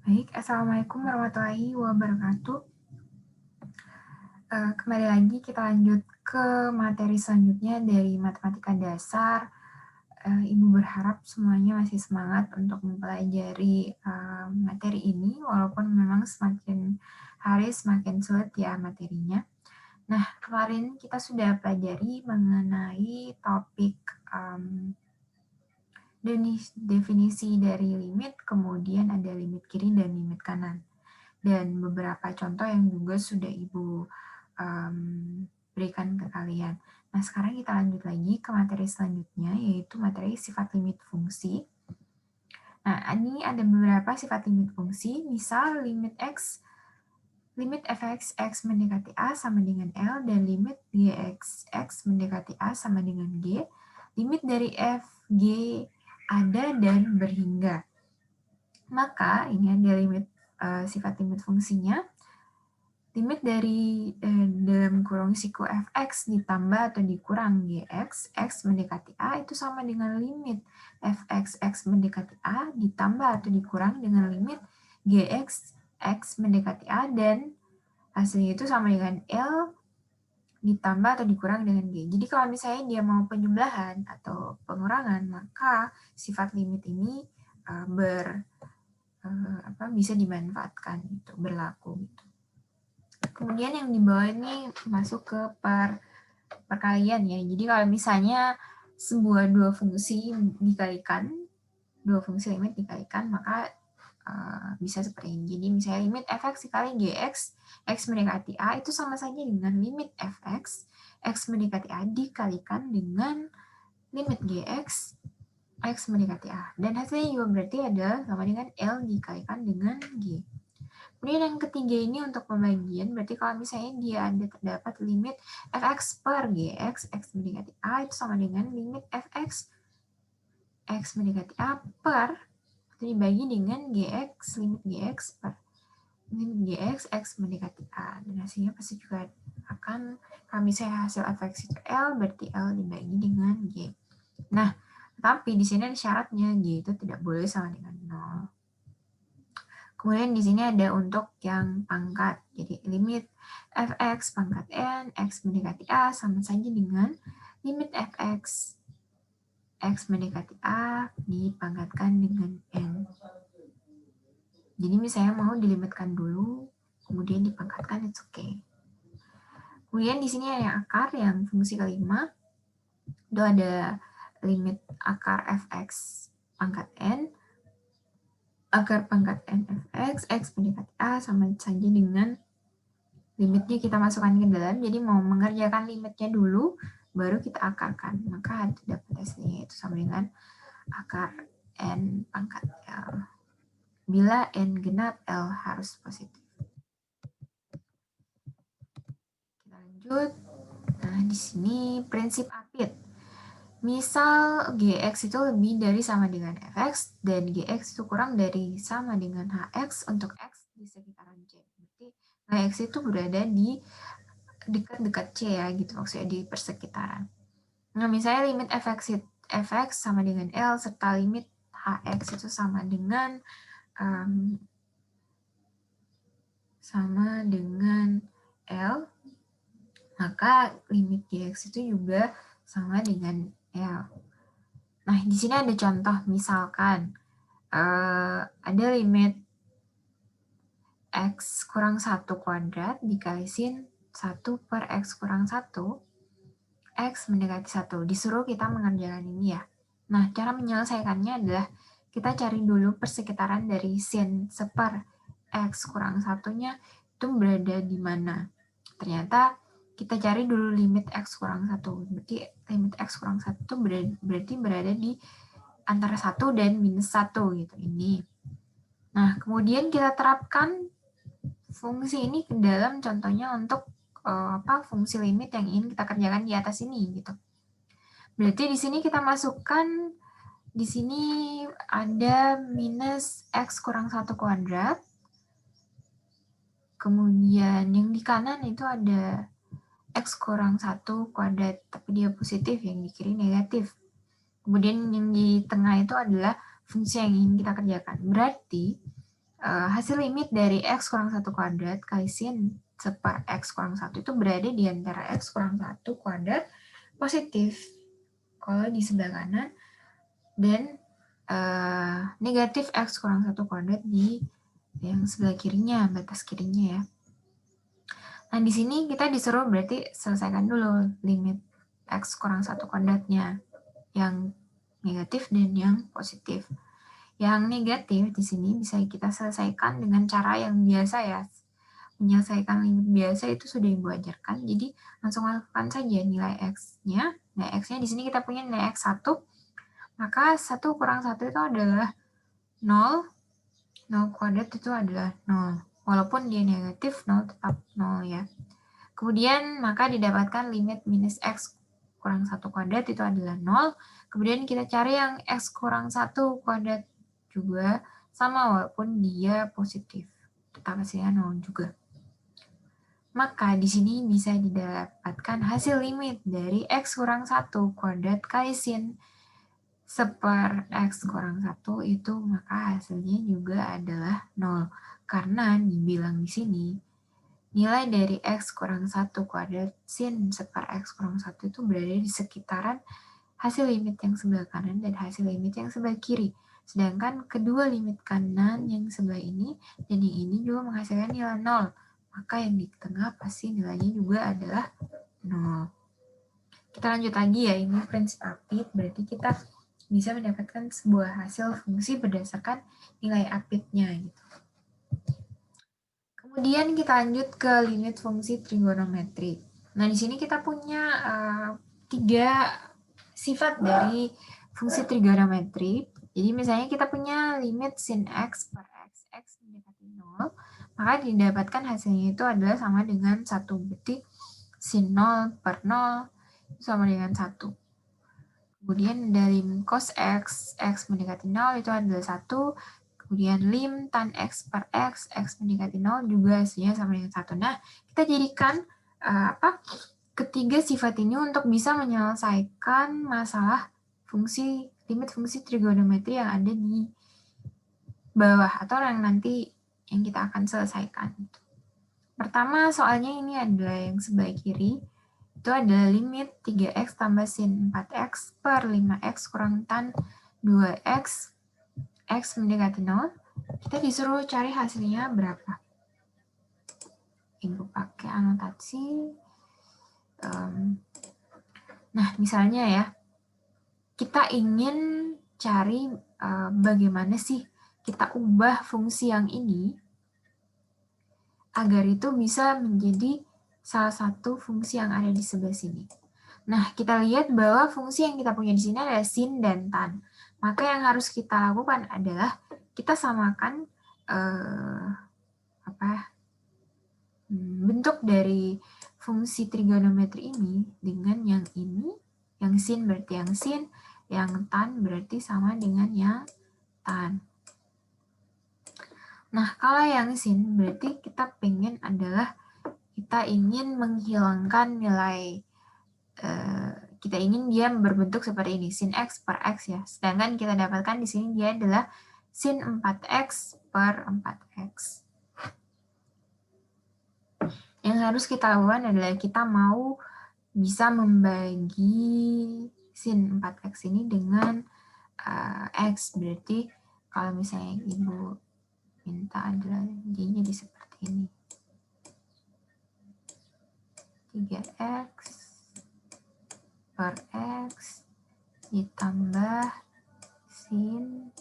Baik, Assalamualaikum warahmatullahi wabarakatuh. Kembali lagi kita lanjut ke materi selanjutnya dari matematika dasar. Ibu berharap semuanya masih semangat untuk mempelajari materi ini, walaupun memang semakin hari semakin sulit ya materinya. Nah, kemarin kita sudah pelajari mengenai topik definisi dari limit, kemudian ada limit kiri dan limit kanan. Dan beberapa contoh yang juga sudah Ibu berikan ke kalian. Nah, sekarang kita lanjut lagi ke materi selanjutnya, yaitu materi sifat limit fungsi. Nah, ini ada beberapa sifat limit fungsi, misal limit f(x) x mendekati a sama dengan L, dan limit gx x mendekati a sama dengan G, limit dari f, G, ada, dan berhingga. Maka, ini ada limit sifat limit fungsinya. Limit dari dalam kurung siku fx ditambah atau dikurang gx, x mendekati a itu sama dengan limit fx, x mendekati a ditambah atau dikurang dengan limit gx, x mendekati a, dan hasilnya itu sama dengan L ditambah atau dikurang dengan G. Jadi kalau misalnya dia mau penjumlahan atau pengurangan, maka sifat limit ini bisa dimanfaatkan, gitu, berlaku. Gitu. Kemudian yang di bawah ini masuk ke perkalian ya. Jadi kalau misalnya dua fungsi dikalikan, dua fungsi limit dikalikan, maka bisa seperti ini. Jadi misalnya limit fx dikali gx, x mendekati a itu sama saja dengan limit fx, x mendekati a dikalikan dengan limit gx, x mendekati a. Dan hasilnya juga berarti ada sama dengan L dikalikan dengan G. Kemudian yang ketiga ini untuk pembagian, berarti kalau misalnya dia ada terdapat limit fx per gx, x mendekati a itu sama dengan limit fx, x mendekati a per, itu dibagi dengan gx, limit gx per limit gx, x mendekati a. Dan hasilnya pasti juga akan, kalau misalnya hasil fx itu L, berarti L dibagi dengan G. Nah, tapi di sini ada syaratnya, G itu tidak boleh sama dengan 0. Kemudian di sini ada untuk yang pangkat. Jadi limit fx pangkat n, x mendekati a sama saja dengan limit fx, x mendekati a dipangkatkan dengan n. Jadi misalnya mau dilimitkan dulu, kemudian dipangkatkan, it's okay. Kemudian di sini ada akar yang fungsi kelima. Itu ada limit akar fx pangkat n, akar pangkat n fx, x mendekati a sama saja dengan limitnya kita masukkan ke dalam. Jadi mau mengerjakan limitnya dulu, baru kita akarkan. Maka dapat hasilnya itu sama dengan akar n pangkat L. Bila n genap, L harus positif. Kita lanjut. Nah, di sini prinsip apit. Misal gx itu lebih dari sama dengan fx, dan gx itu kurang dari sama dengan hx untuk x di sekitaran C. Berarti hx itu berada di dekat-dekat C ya, gitu maksudnya di persekitaran. Nah, misalnya limit fx sama dengan L, serta limit hx itu sama dengan L, maka limit gx itu juga sama dengan L. Nah, di sini ada contoh, misalkan ada limit x kurang 1 kuadrat dikalisin 1 per x kurang 1, x mendekati 1. Disuruh kita mengerjakan ini ya. Nah, cara menyelesaikannya adalah kita cari dulu persekitaran dari sin seper x kurang 1-nya itu berada di mana. Ternyata kita cari dulu limit x kurang 1. Berarti limit x kurang 1 itu berarti berada di antara 1 dan minus 1 gitu. Ini. Nah, kemudian kita terapkan fungsi ini ke dalam contohnya untuk fungsi limit yang ingin kita kerjakan di atas ini gitu. Berarti di sini kita masukkan, di sini ada minus x kurang 1 kuadrat. Kemudian yang di kanan itu ada x kurang 1 kuadrat, tapi dia positif, yang di kiri negatif. Kemudian yang di tengah itu adalah fungsi yang ingin kita kerjakan. Berarti hasil limit dari X kurang 1 kuadrat kali sin seper X kurang 1 itu berada di antara X kurang 1 kuadrat positif kalau di sebelah kanan dan negatif X kurang 1 kuadrat di yang sebelah kirinya, batas kirinya ya. Nah, di sini kita disuruh berarti selesaikan dulu limit X kurang 1 kuadratnya, yang negatif dan yang positif. Yang negatif di sini bisa kita selesaikan dengan cara yang biasa ya. Menyelesaikan limit biasa itu sudah Ibu ajarkan, jadi langsung lakukan saja nilai X-nya. Nah, X-nya di sini kita punya nilai X1, maka 1 kurang 1 itu adalah 0, 0 kuadrat itu adalah 0. Walaupun dia negatif, 0 tetap 0 ya. Kemudian maka didapatkan limit minus X kurang 1 kuadrat itu adalah 0. Kemudian kita cari yang X kurang 1 kuadrat juga sama walaupun dia positif. Tetap hasilnya 0 juga. Maka di sini bisa didapatkan hasil limit dari X kurang 1 kuadrat kali sin seper X kurang 1 itu maka hasilnya juga adalah 0. Karena dibilang di sini nilai dari X kurang 1 kuadrat sin seper X kurang 1 itu berada di sekitaran hasil limit yang sebelah kanan dan hasil limit yang sebelah kiri. Sedangkan kedua limit kanan yang sebelah ini dan yang ini juga menghasilkan nilai 0. Maka yang di tengah pasti nilainya juga adalah 0. Kita lanjut lagi ya, ini prinsip apit, berarti kita bisa mendapatkan sebuah hasil fungsi berdasarkan nilai apitnya gitu. Kemudian kita lanjut ke limit fungsi trigonometri. Nah, di sini kita punya 3 sifat dari fungsi trigonometri. Jadi misalnya kita punya limit sin X per X, X mendekati 0, maka didapatkan hasilnya itu adalah sama dengan 1. Berarti sin 0 per 0 sama dengan 1. Kemudian dari cos X, X mendekati 0 itu adalah 1. Kemudian lim tan X per X, X mendekati 0 juga hasilnya sama dengan 1. Nah, kita jadikan ketiga sifat ini untuk bisa menyelesaikan masalah limit fungsi trigonometri yang ada di bawah atau yang nanti yang kita akan selesaikan. Pertama, soalnya ini adalah yang sebelah kiri. Itu adalah limit 3x tambah sin 4x per 5x kurang tan 2x, x mendekati 0. Kita disuruh cari hasilnya berapa. Ibu pakai anotasi. Nah, misalnya ya, kita ingin cari bagaimana sih kita ubah fungsi yang ini agar itu bisa menjadi salah satu fungsi yang ada di sebelah sini. Nah, kita lihat bahwa fungsi yang kita punya di sini adalah sin dan tan. Maka yang harus kita lakukan adalah kita samakan bentuk dari fungsi trigonometri ini dengan yang ini. Yang sin berarti yang sin, yang tan berarti sama dengan yang tan. Nah, kalau yang sin berarti kita pengen adalah kita ingin menghilangkan nilai, kita ingin dia berbentuk seperti ini, sin X per X ya. Sedangkan kita dapatkan di sini dia adalah sin 4X per 4X. Yang harus kita lakukan adalah kita mau bisa membagi sin 4X ini dengan X. Berarti kalau misalnya Ibu minta adalah jadi seperti ini. 3X per X ditambah sin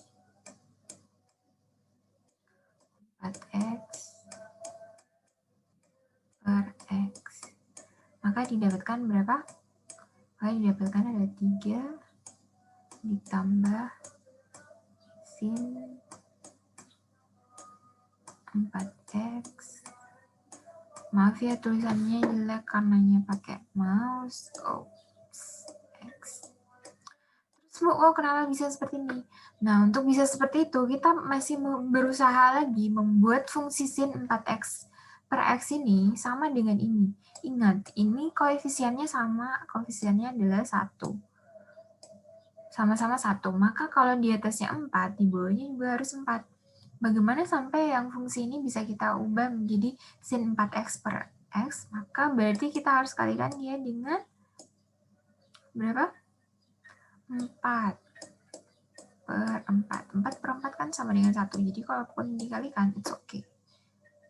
4X per X. Maka didapatkan berapa? Maka didapatkan ada 3 ditambah sin 4X. Maaf ya tulisannya jelek karenanya pakai mouse. X. Terus kenapa bisa seperti ini? Nah, untuk bisa seperti itu kita masih berusaha lagi membuat fungsi sin 4X per X ini sama dengan ini. Ingat, ini koefisiennya sama, koefisiennya adalah 1. Sama-sama 1. Maka kalau di atasnya 4, di bawahnya juga harus 4. bagaimana sampai yang fungsi ini bisa kita ubah menjadi sin 4x per x, maka berarti kita harus kalikan dia dengan berapa? 4 per 4. 4 per 4 kan sama dengan 1. Jadi kalaupun dikalikan, it's okay.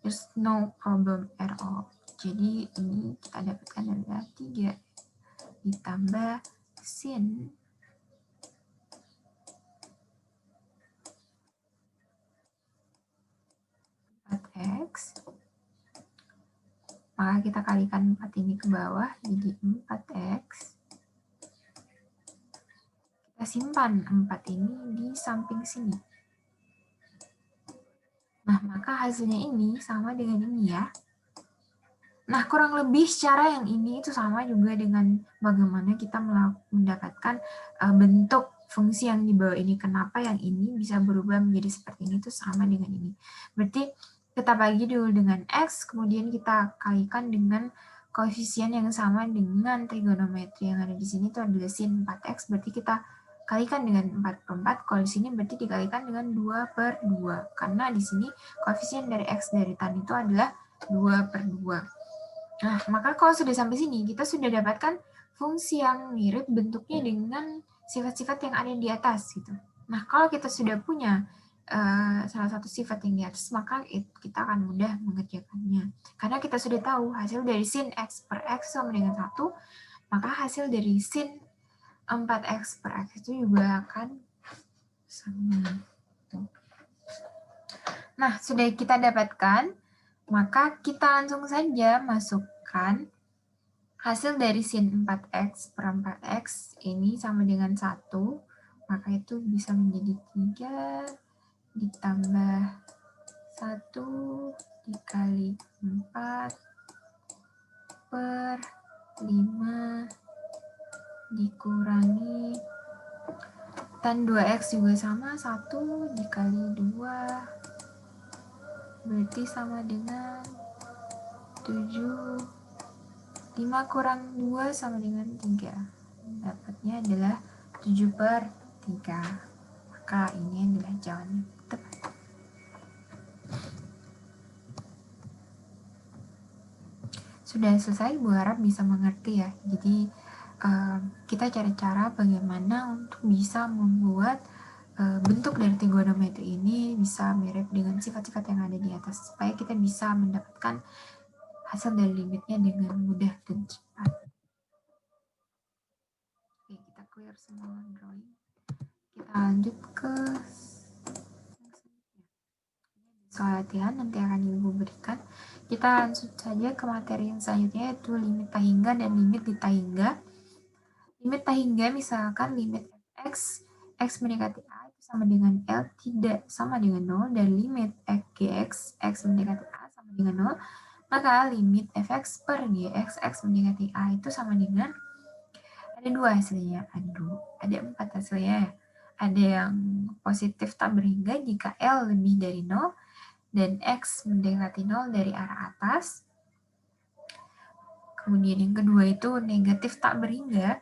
There's no problem at all. Jadi ini kita dapatkan adalah 3 ditambah sin 4x. Maka kita kalikan 4 ini ke bawah, jadi 4x. Kita simpan 4 ini di samping sini. Nah, maka hasilnya ini sama dengan ini ya. Nah, kurang lebih secara yang ini itu sama juga dengan bagaimana kita mendapatkan bentuk fungsi yang di bawah ini. Kenapa yang ini bisa berubah menjadi seperti ini itu sama dengan ini. Berarti kita bagi dulu dengan X, kemudian kita kalikan dengan koefisien yang sama dengan trigonometri yang ada di sini itu adalah sin 4x, berarti kita kalikan dengan 4 per 4, kalau di sini berarti dikalikan dengan 2 per 2, karena di sini koefisien dari X dari tan itu adalah 2 per 2. Nah, maka kalau sudah sampai sini, kita sudah dapatkan fungsi yang mirip bentuknya dengan sifat-sifat yang ada di atas. Gitu. Nah, kalau kita sudah punya salah satu sifat yang di atas, maka kita akan mudah mengerjakannya. Karena kita sudah tahu hasil dari sin x per x sama dengan 1, maka hasil dari sin 4x per x itu juga akan sama. Nah, sudah kita dapatkan, maka kita langsung saja masukkan hasil dari sin 4x per 4x ini sama dengan 1, maka itu bisa menjadi 3 ditambah 1 dikali 4 per 5 dikurangi tan 2x juga sama, 1 dikali 2 berarti sama dengan 7. 5 kurang 2 sama dengan 3. Dapatnya adalah 7 per 3. Maka ini adalah jawabannya tepat. Sudah selesai, Bu harap bisa mengerti ya. Jadi kita cari cara bagaimana untuk bisa membuat bentuk dari trigonometri ini bisa mirip dengan sifat-sifat yang ada di atas, supaya kita bisa mendapatkan hasil dari limitnya dengan mudah dan cepat. Oke, kita clear semua drawing. Kita lanjut ke soal latihan nanti akan Ibu berikan. Kita langsung saja ke materi yang selanjutnya, yaitu limit Tahingga dan limit di Tahingga. Limit Tahingga misalkan limit fx, x mendekati a itu sama dengan L tidak sama dengan 0, dan limit gx, x mendekati a sama dengan 0, maka limit fx per gx, x mendekati a itu sama dengan, ada 2 hasilnya, ada 4 hasilnya. Ada yang positif tak berhingga jika L lebih dari 0, dan x mendekati 0 dari arah atas. Kemudian yang kedua itu negatif tak berhingga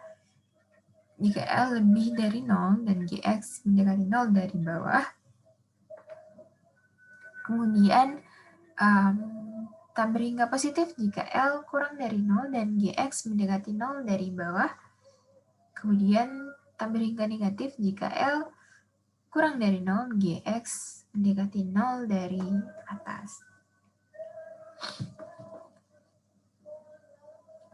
jika L lebih dari 0 dan Gx mendekati 0 dari bawah. Kemudian tak berhingga positif jika L kurang dari 0 dan Gx mendekati 0 dari bawah. Kemudian tak berhingga negatif jika L kurang dari 0, Gx mendekati 0 dari atas.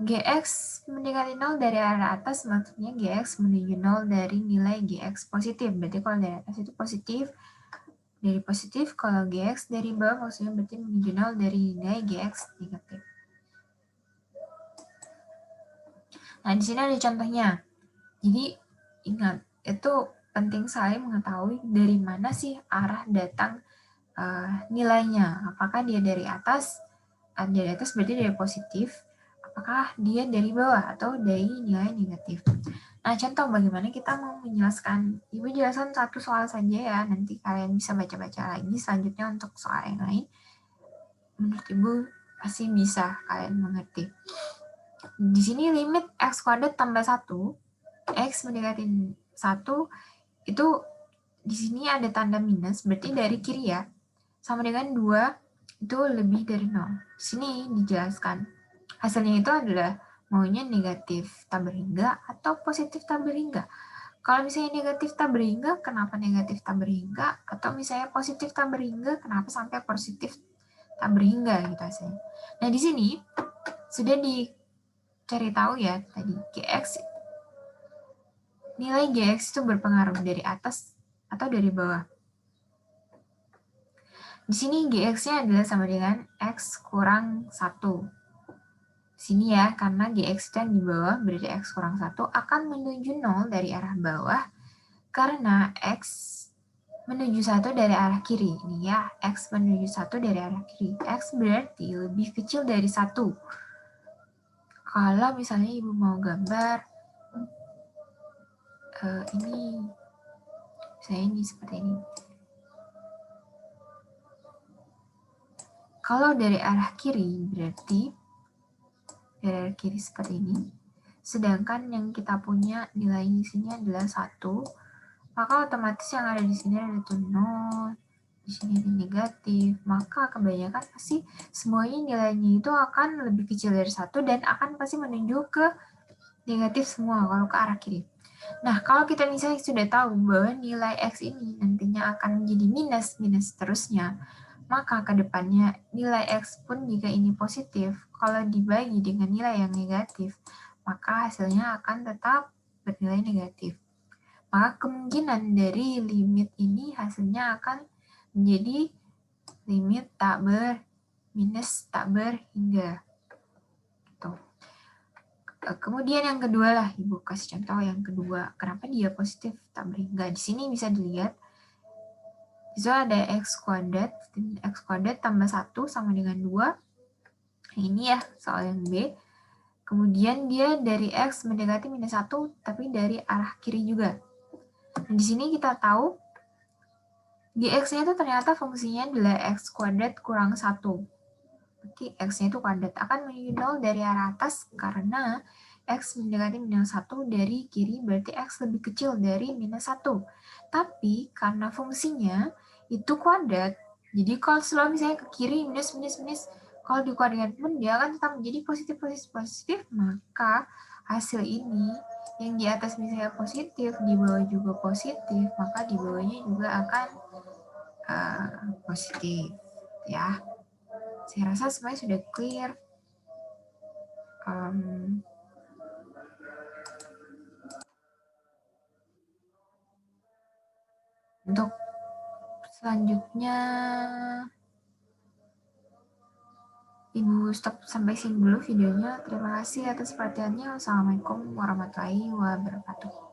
Gx mendekati 0 dari arah atas, maksudnya Gx menuju 0 dari nilai Gx positif. Berarti kalau dari atas itu positif, dari positif. Kalau Gx dari bawah, maksudnya berarti menuju 0 dari nilai Gx negatif. Nah, di sini ada contohnya. Jadi, ingat, itu penting sekali mengetahui dari mana sih arah datang nilainya. Apakah dia dari atas berarti dari positif, apakah dia dari bawah atau dari nilai negatif. Nah, contoh bagaimana kita mau menjelaskan, Ibu jelaskan satu soal saja ya, nanti kalian bisa baca-baca lagi selanjutnya untuk soal yang lain. Menurut Ibu pasti bisa kalian mengerti. Di sini limit x kuadrat tambah 1, x mendekati 1, itu di sini ada tanda minus, berarti dari kiri ya. sama dengan 2 itu lebih dari 0. Di sini dijelaskan. Hasilnya itu adalah maunya negatif tak berhingga atau positif tak berhingga. Kalau misalnya negatif tak berhingga, kenapa negatif tak berhingga? Atau misalnya positif tak berhingga, kenapa sampai positif tak berhingga gitu hasilnya. Nah, di sini sudah dicari tahu ya tadi Gx, nilai Gx itu berpengaruh dari atas atau dari bawah. Di sini Gx-nya adalah sama dengan X kurang 1. Sini ya, karena Gx yang di bawah berarti X kurang 1 akan menuju 0 dari arah bawah, karena X menuju 1 dari arah kiri. Ini ya, X menuju 1 dari arah kiri. X berarti lebih kecil dari 1. Kalau misalnya Ibu mau gambar, ini, misalnya ini seperti ini. Kalau dari arah kiri, berarti dari arah kiri seperti ini. Sedangkan yang kita punya nilai di sini adalah 1, maka otomatis yang ada di sini ada 0, di sini ada negatif, maka kebanyakan pasti semuanya nilainya itu akan lebih kecil dari 1 dan akan pasti menuju ke negatif semua kalau ke arah kiri. Nah, kalau kita misalnya sudah tahu bahwa nilai X ini nantinya akan menjadi minus terusnya, maka ke depannya nilai X pun jika ini positif, kalau dibagi dengan nilai yang negatif, maka hasilnya akan tetap bernilai negatif. Maka kemungkinan dari limit ini hasilnya akan menjadi limit tak minus tak berhingga. Gitu. Kemudian yang kedua lah, Ibu kasih contoh yang kedua. Kenapa dia positif tak berhingga? Di sini bisa dilihat, itu ada X kuadrat, dan X kuadrat tambah 1 sama dengan 2. Ini ya, soal yang B. Kemudian dia dari X mendekati minus 1, tapi dari arah kiri juga. Nah, di sini kita tahu, Gx-nya itu ternyata fungsinya adalah X kuadrat kurang 1. Berarti X-nya itu kuadrat akan menuju 0 dari arah atas karena X mendekati minus 1 dari kiri, berarti X lebih kecil dari minus 1. Tapi karena fungsinya itu kuadrat, jadi kalau selalu misalnya ke kiri minus, kalau dikuadratkan pun dia akan tetap menjadi positif, maka hasil ini yang di atas misalnya positif, di bawah juga positif, maka di bawahnya juga akan positif ya. Saya rasa semuanya sudah clear. Untuk selanjutnya, Ibu stop sampai sini dulu videonya. Terima kasih atas perhatiannya. Wassalamualaikum warahmatullahi wabarakatuh.